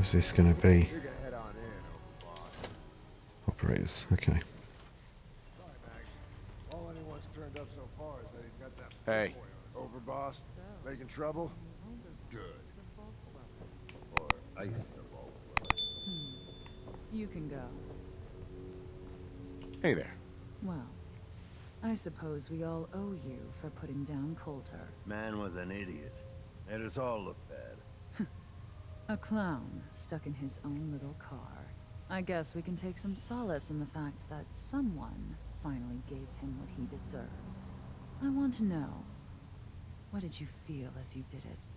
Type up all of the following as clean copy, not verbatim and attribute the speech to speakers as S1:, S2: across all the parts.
S1: Where's this going to be?
S2: You're gonna head on in, Overboss.
S1: Operators. Okay.
S2: Sorry, Mags. All anyone's turned up so far is that he's got that
S3: Hey.
S2: Overboss, making trouble? Good.
S4: Or ice the vault.
S5: You can go.
S3: Hey there.
S5: Well, I suppose we all owe you for putting down Coulter.
S4: Man was an idiot. Made us all look bad.
S5: A clown stuck in his own little car. I guess we can take some solace in the fact that someone finally gave him what he deserved. I want to know, what did you feel as you did it?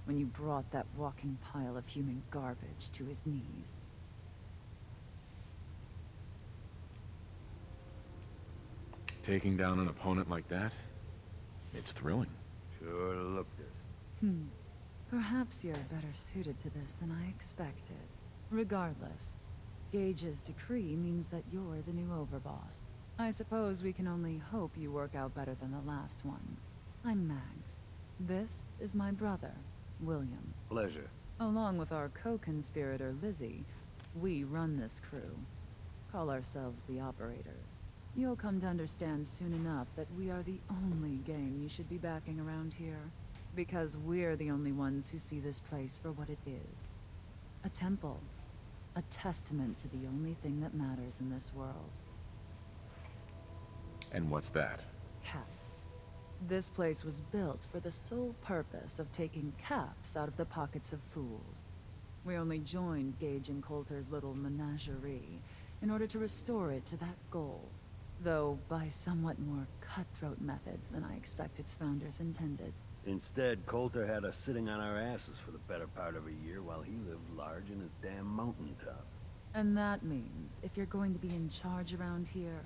S5: When you brought that walking pile of human garbage to his knees?
S3: Taking down an opponent like that? It's thrilling.
S4: Sure looked it.
S5: Perhaps you're better suited to this than I expected. Regardless, Gage's decree means that you're the new overboss. I suppose we can only hope you work out better than the last one. I'm Mags. This is my brother, William.
S4: Pleasure.
S5: Along with our co-conspirator, Lizzie, we run this crew. Call ourselves the Operators. You'll come to understand soon enough that we are the only game you should be backing around here. Because we're the only ones who see this place for what it is. A temple. A testament to the only thing that matters in this world.
S3: And what's that?
S5: Caps. This place was built for the sole purpose of taking caps out of the pockets of fools. We only joined Gage and Coulter's little menagerie in order to restore it to that goal. Though by somewhat more cutthroat methods than I expect its founders intended.
S4: Instead, Coulter had us sitting on our asses for the better part of a year while he lived large in his damn mountaintop.
S5: And that means, if you're going to be in charge around here,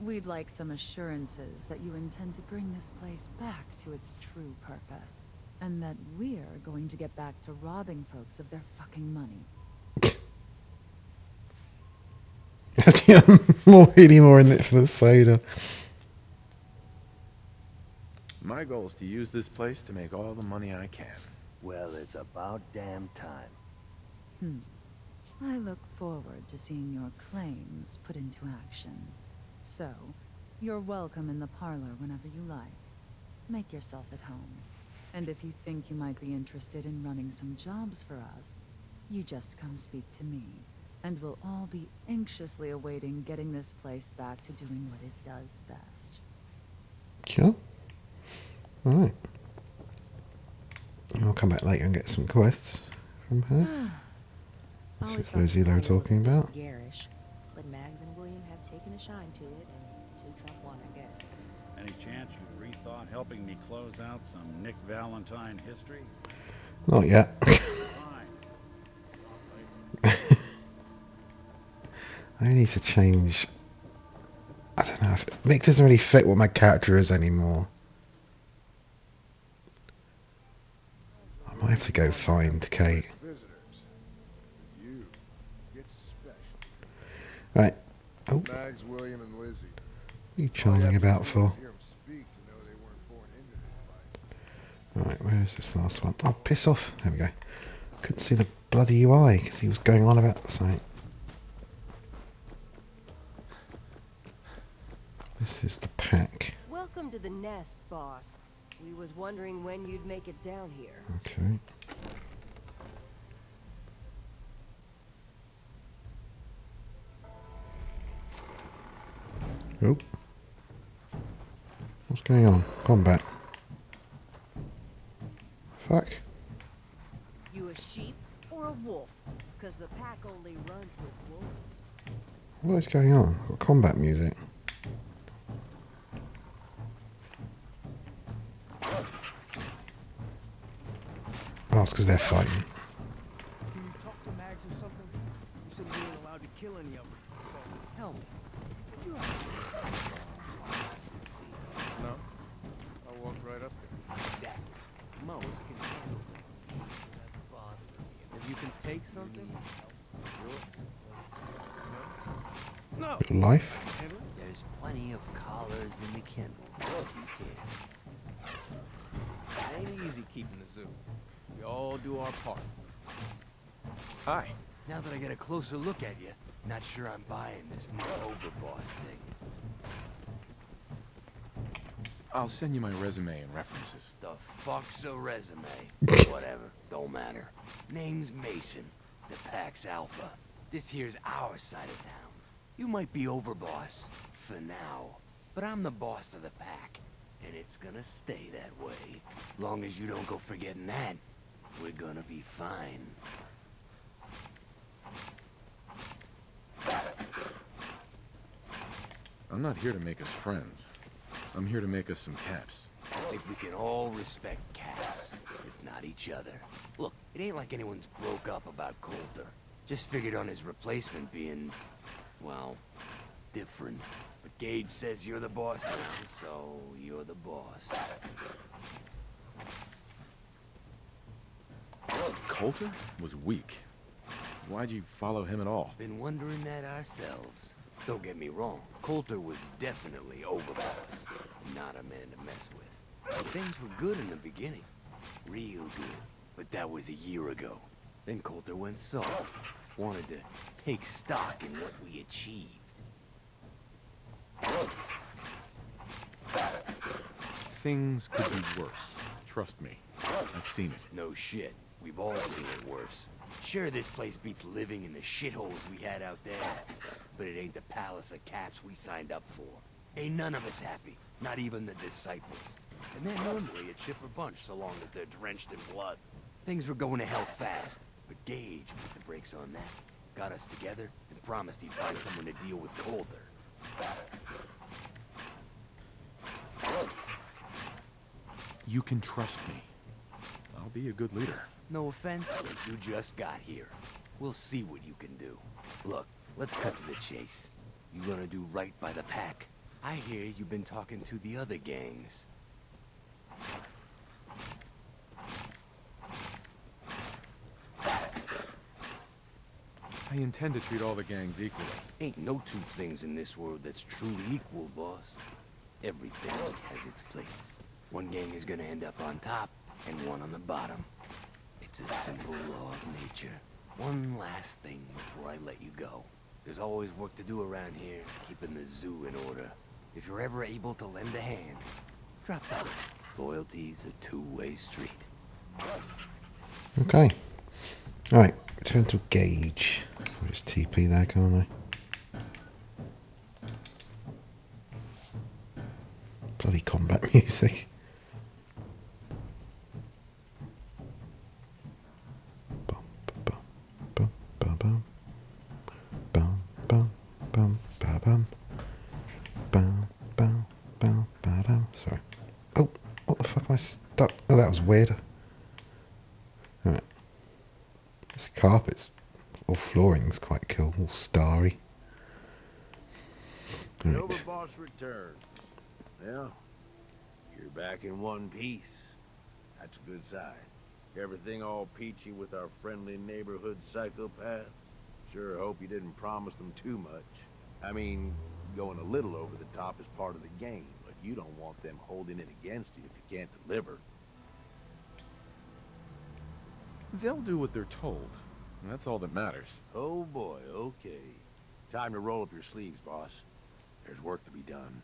S5: we'd like some assurances that you intend to bring this place back to its true purpose. And that we're going to get back to robbing folks of their fucking money.
S1: more in it for the soda.
S3: My goal is to use this place to make all the money I can.
S4: Well, it's about damn time.
S5: I look forward to seeing your claims put into action. So, you're welcome in the parlor whenever you like. Make yourself at home. And if you think you might be interested in running some jobs for us, you just come speak to me. And we'll all be anxiously awaiting getting this place back to doing what it does best.
S1: Sure. Alright. I'll come back later and get some quests from her. This is Lizzie they were talking about.
S6: Garish, but Mags and William have taken a shine to it, and to Trump one, I guess.
S7: Any chance you've rethought helping me close out some Nick Valentine history?
S1: Not yet.
S7: Fine.
S1: I need to change. I don't know. Nick doesn't really fit what my character is anymore. I might have to go find Kate.
S2: Visitors. You get special.
S1: Right. Oh,
S2: Mags, William, and Lizzie.
S1: what are you chiming about for?
S2: Hear 'em speak to know they weren't born into this life.
S1: Right, where is this last one? Oh, piss off. There we go. Couldn't see the bloody UI because he was going on about something. This is the pack.
S8: Welcome to the nest, boss. We was wondering when you'd make it down here.
S1: Okay. Oh. What's going on? Combat. Fuck.
S8: You a sheep or a wolf? Because the pack only runs with wolves.
S1: What is going on? I've got combat music. Oh, it's because they're fighting.
S9: Can you talk to Mags or something? You said we weren't allowed to kill any of them. So tell me. Did you see?
S2: No. I'll walk right up there.
S9: Exactly. Most can handle it. If you can take something, sure. No.
S1: Life.
S9: There's plenty of collars in the kennel. You can. It ain't easy keeping the zoo. We all do our part.
S3: Hi.
S9: Now that I get a closer look at you, not sure I'm buying this new overboss thing.
S3: I'll send you my resume and references.
S9: The fuck's a resume? Whatever, don't matter. Name's Mason, the Pack's Alpha. This here's our side of town. You might be overboss, for now, but I'm the boss of the Pack, and it's gonna stay that way. Long as you don't go forgetting that, we're gonna be fine.
S3: I'm not here to make us friends. I'm here to make us some caps.
S9: I think we can all respect Cass, if not each other. Look, it ain't like anyone's broke up about Coulter. Just figured on his replacement being, well, different. But Gage says you're the boss now, so you're the boss.
S3: Coulter was weak. Why'd you follow him at all?
S9: Been wondering that ourselves. Don't get me wrong, Coulter was definitely overboss. Not a man to mess with. Things were good in the beginning. Real good. But that was a year ago. Then Coulter went soft. Wanted to take stock in what we achieved.
S3: Things could be worse. Trust me. I've seen it.
S9: No shit. We've all seen it worse. Sure, this place beats living in the shitholes we had out there. But it ain't the palace of caps we signed up for. Ain't none of us happy. Not even the disciples. And they're normally a chipper bunch so long as they're drenched in blood. Things were going to hell fast. But Gage put the brakes on that. Got us together and promised he'd find someone to deal with Coulter.
S3: You can trust me. I'll be a good leader.
S9: No offense, but you just got here. We'll see what you can do. Look, let's cut to the chase. You gonna do right by the Pack? I hear you've been talking to the other gangs.
S3: I intend to treat all the gangs equally.
S9: Ain't no two things in this world that's truly equal, boss. Everything has its place. One gang is gonna end up on top, and one on the bottom. It's a simple law of nature. One last thing before I let you go. There's always work to do around here, keeping the zoo in order. If you're ever able to lend a hand, drop by. Loyalty's a two-way street.
S1: Okay. Alright, turn to Gage. I'll just TP there, can't I? Bloody combat music. Sorry. Oh, what the fuck am I stuck? Oh, that was weird. Alright. This carpet's, or flooring's quite cool, all starry.
S4: The
S1: Right.
S4: overboss returns. Yeah, you're back in one piece. That's a good sign. Everything all peachy with our friendly neighborhood psychopaths? Sure hope you didn't promise them too much. I mean, going a little over the top is part of the game, but you don't want them holding it against you if you can't deliver.
S3: They'll do what they're told. And that's all that matters.
S4: Oh boy, okay. Time to roll up your sleeves, boss. There's work to be done.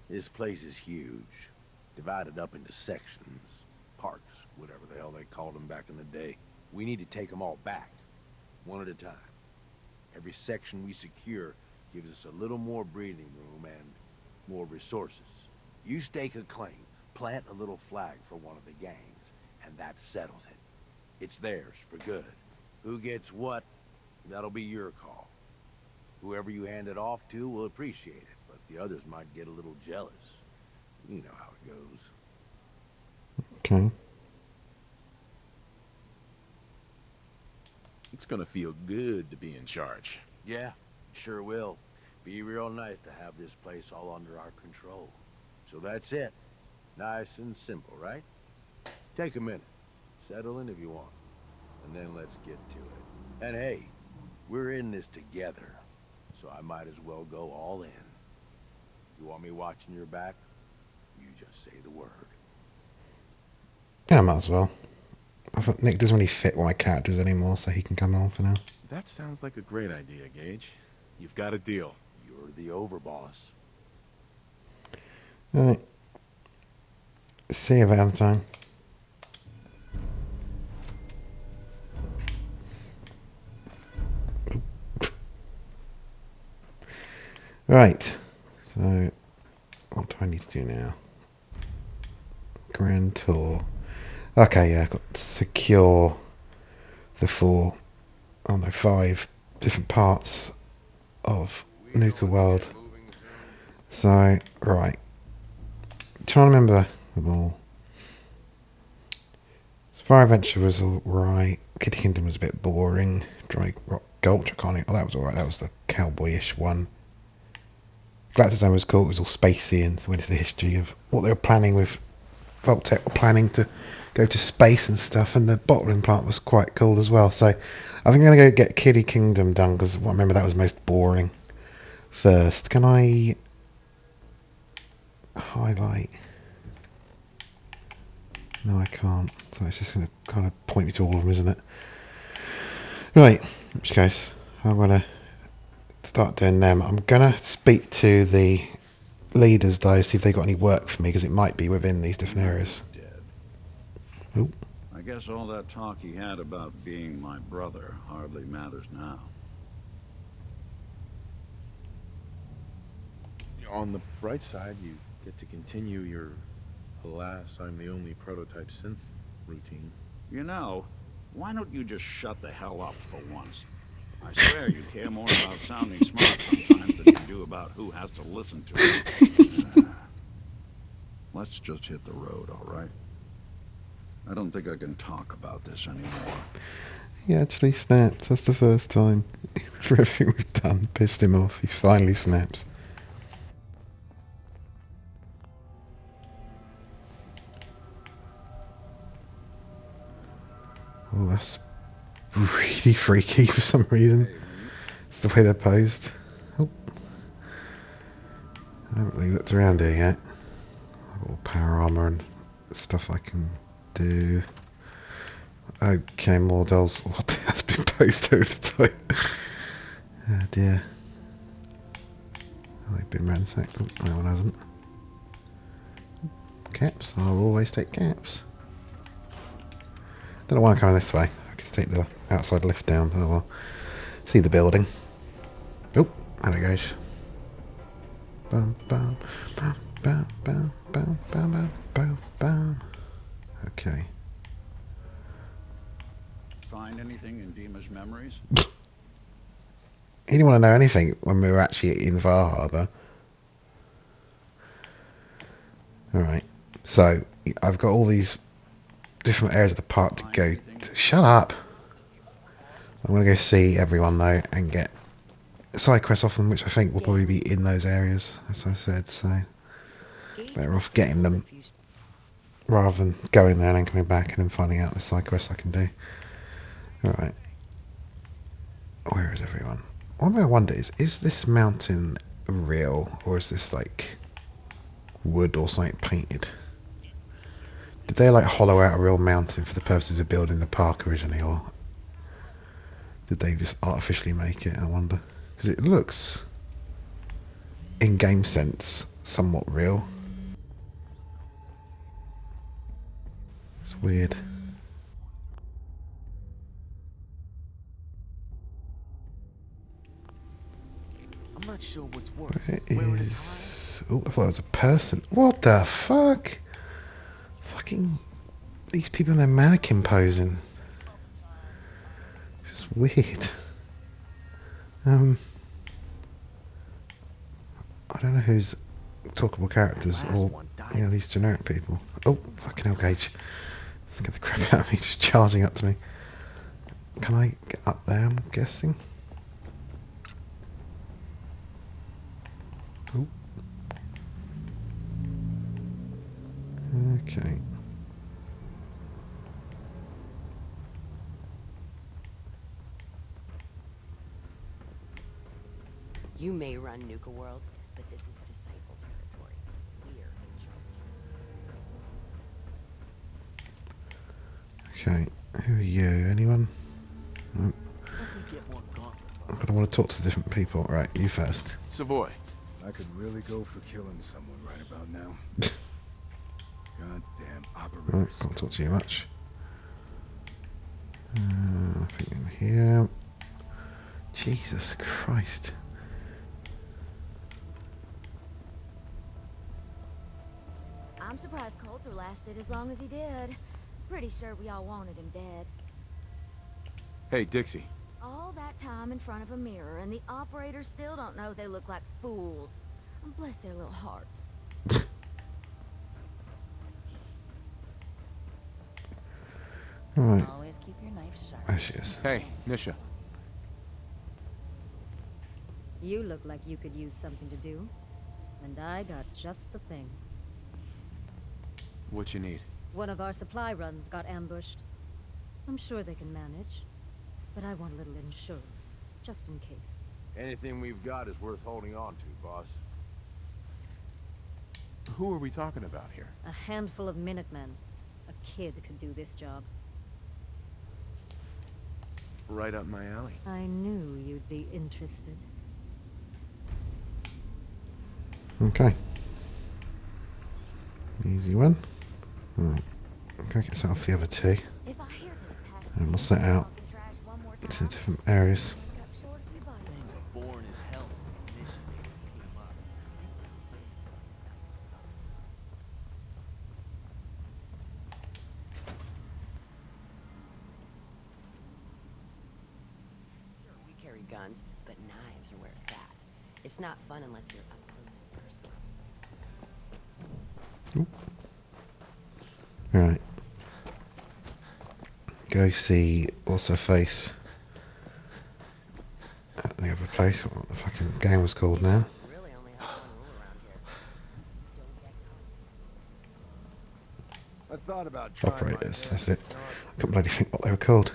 S4: This place is huge. Divided up into sections. Parks, whatever the hell they called them back in the day. We need to take them all back. One at a time. Every section we secure gives us a little more breathing room and more resources. You stake a claim, plant a little flag for one of the gangs, and that settles it. It's theirs for good. Who gets what, that'll be your call. Whoever you hand it off to will appreciate it, but the others might get a little jealous. You know how it goes.
S1: Okay.
S3: It's gonna feel good to be in charge.
S4: Yeah, sure will. Be real nice to have this place all under our control. So that's it. Nice and simple, right? Take a minute. Settle in if you want. And then let's get to it. And hey, we're in this together. So I might as well go all in. You want me watching your back? You just say the word.
S1: Yeah, I might as well. I thought Nick doesn't really fit my characters anymore, so he can come on for now.
S3: That sounds like a great idea, Gage. You've got a deal.
S4: You're the overboss.
S1: Alright. See you, Valentine. Right. So, what do I need to do now? Grand tour. Okay, yeah, I've got to secure the 5 different parts of Nuka World. So, right. Trying to remember them all. Spire Adventure was alright. Kitty Kingdom was a bit boring. Dry Rock Gulch, I can't. Oh, that was alright. That was the cowboyish one. Galactic Zone was cool. It was all spacey and went into the history of what they were planning with Voltec. Were planning to go to space and stuff, and the bottling plant was quite cool as well. So I think I'm going to go get Kitty Kingdom done because I remember that was most boring. First, can I highlight? No, I can't. So it's just going to kind of point me to all of them, isn't it? Right. In which case, I'm going to start doing them. I'm going to speak to the leaders, though, see if they got any work for me, because it might be within these different areas.
S7: Dead.
S1: Oh.
S7: I guess all that talk he had about being my brother hardly matters now.
S3: On the bright side, you get to continue your "alas, I'm the only prototype synth" routine.
S7: You know, why don't you just shut the hell up for once? I swear you care more about sounding smart sometimes than you do about who has to listen to it. Let's just hit the road, all right? I don't think I can talk about this anymore.
S1: He actually snaps. That's the first time. For everything we've done, pissed him off. He finally snaps. Oh, that's really freaky for some reason. It's the way they're posed. Oh. I haven't really looked around here yet. I've got all power armor and stuff I can do. Okay, more dolls. What? That's been posed over the top. Oh dear. Oh, they've been ransacked. Oh, no one hasn't. Caps. I'll always take caps. Don't know why I'm coming this way. I can take the outside lift down. Oh well. See the building. Oh, there it goes. Bum, bum, bum, bum, bum, bum, bum, bum, bum. Okay.
S7: Find anything in Dima's memories?
S1: He didn't want to know anything when we were actually in Var Harbour. Alright. So, I've got all these different areas of the park to go to. Shut up! I'm going to go see everyone though and get side quests off them, which I think will probably be in those areas, as I said, so better off getting them rather than going there and then coming back and then finding out the side quests I can do. Alright. Where is everyone? One thing I wonder is this mountain real, or is this like wood or something painted? Did they like hollow out a real mountain for the purposes of building the park originally, or did they just artificially make it, I wonder? Because it looks, in game sense, somewhat real. It's weird.
S2: I'm not sure what's worse.
S1: Where is... Oh, I thought it was a person. What the fuck? Fucking... These people in their mannequin posing. It's just weird. I don't know who's talkable characters or... Yeah, these generic people. Oh, fucking hell, Gage. Get the crap out of me, just charging up to me. Can I get up there, I'm guessing? Oh. Okay.
S6: You may run Nuka World, but this is disciple territory. We're in
S1: Okay, who are you? Anyone? No. I don't want to talk to different people. Right, you first.
S3: Savoy.
S2: I could really go for killing someone right about now. Goddamn
S1: Oh,
S2: operators.
S1: can't talk to you much. I think in here. Jesus Christ.
S10: I'm surprised Coulter lasted as long as he did. Pretty sure we all wanted him dead.
S3: Hey, Dixie.
S10: All that time in front of a mirror, and the operators still don't know they look like fools. Bless their little hearts.
S1: Right,
S8: Always keep your knife sharp.
S1: there she is.
S3: Hey, Nisha.
S11: You look like you could use something to do. And I got just the thing.
S3: What you need?
S11: One of our supply runs got ambushed. I'm sure they can manage. But I want a little insurance, just in case.
S4: Anything we've got is worth holding on to, boss.
S3: Who are we talking about here?
S11: A handful of Minutemen. A kid could do this job.
S3: Right up my alley.
S11: I knew you'd be interested.
S1: Okay. Easy one. Right. Okay, get set off the other two.
S10: If I hear them pass
S1: And we'll set out
S10: talking trash one more
S1: to
S10: time,
S1: different areas.
S10: make up short a few bucks.
S9: Things are boring as hell since Nisha made us team up.
S6: Sure, we carry guns, but knives are where it's at. It's not fun unless you're up close and personal.
S1: Right. Go see what's her face at the other place. What the fucking game was called now.
S6: Really only have one rule around here. Don't get caught.
S2: I thought about trying my
S1: Operators,
S2: hand
S1: that's
S2: at
S1: it.
S2: the con-
S1: I couldn't bloody think what they were called.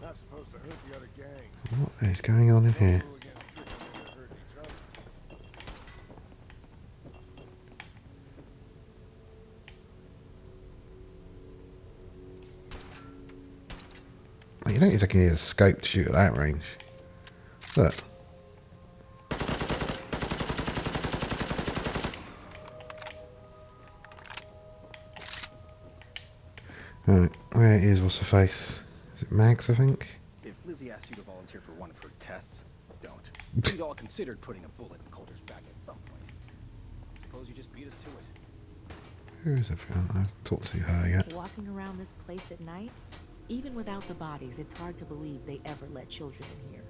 S2: Not supposed to hurt the other gangs.
S1: What is going on in here?
S2: Hooligan tricking them to hurt each other.
S1: Well, you don't exactly need a scope to shoot at that range. Look. Right, where is what's her face? Is it Mags, I think?
S12: If Lizzie asks you to volunteer for one of her tests, don't. We'd all considered putting a bullet in Coulter's back at some point. Suppose you just beat us to it.
S1: Who is it? I haven't talked to her yet.
S6: Walking around this place at night, even without the bodies, it's hard to believe they ever let children in here.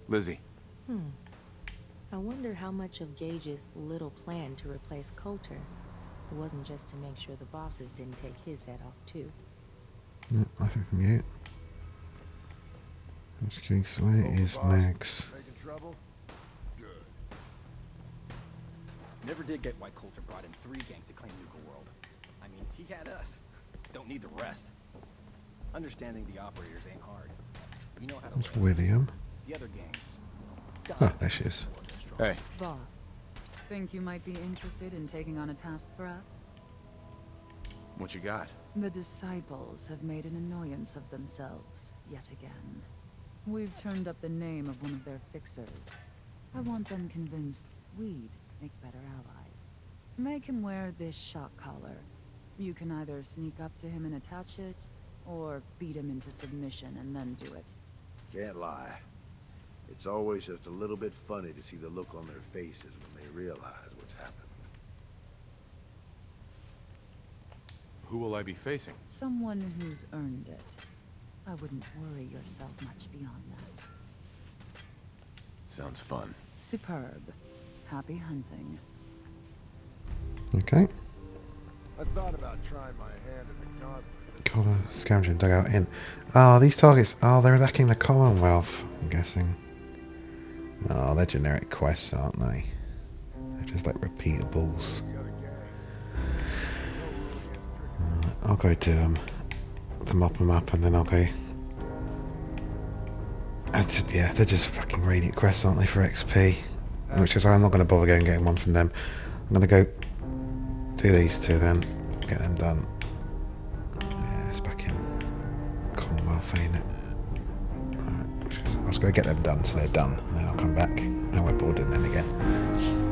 S3: Lizzie.
S6: I wonder how much of Gage's little plan to replace Coulter wasn't just to make sure the bosses didn't take his head off too.
S1: No, nothing from you. Which case, where
S2: Oh,
S1: is
S2: boss,
S1: Mags?
S2: Making trouble? Good.
S12: Never did get why Coulter brought in 3 gangs to claim Nuka World. I mean, he had us. Don't need the rest. Understanding the operators ain't hard. You know how to
S1: Where's
S12: live.
S1: William?
S12: The other gangs.
S1: Ah, there she is.
S3: Hey.
S5: Boss, think you might be interested in taking on a task for us?
S3: What you got?
S5: The Disciples have made an annoyance of themselves, yet again. We've turned up the name of one of their fixers. I want them convinced we'd make better allies. Make him wear this shock collar. You can either sneak up to him and attach it, or beat him into submission and then do it.
S4: Can't lie. It's always just a little bit funny to see the look on their faces when they realize what's happened.
S3: Who will I be facing?
S5: Someone who's earned it. I wouldn't worry yourself much beyond that.
S3: Sounds fun.
S5: Superb. Happy hunting.
S1: Okay.
S2: I thought about trying my hand at the con.
S1: Collar, scavenging dugout in. Oh, these targets. Oh, they're attacking the Commonwealth, I'm guessing. Oh, they're generic quests, aren't they? They're just like repeatables.
S2: The other gangs.
S1: I'll go to them to mop them up, and then I'll go. Yeah, they're just fucking radiant quests, aren't they, for XP? Which is I'm not going to bother going and getting one from them. I'm going to go Do these two then. Get them done. Yeah, it's back in Commonwealth, ain't it? Right, I'll just go get them done so they're done, and then I'll come back and we're boarding them again.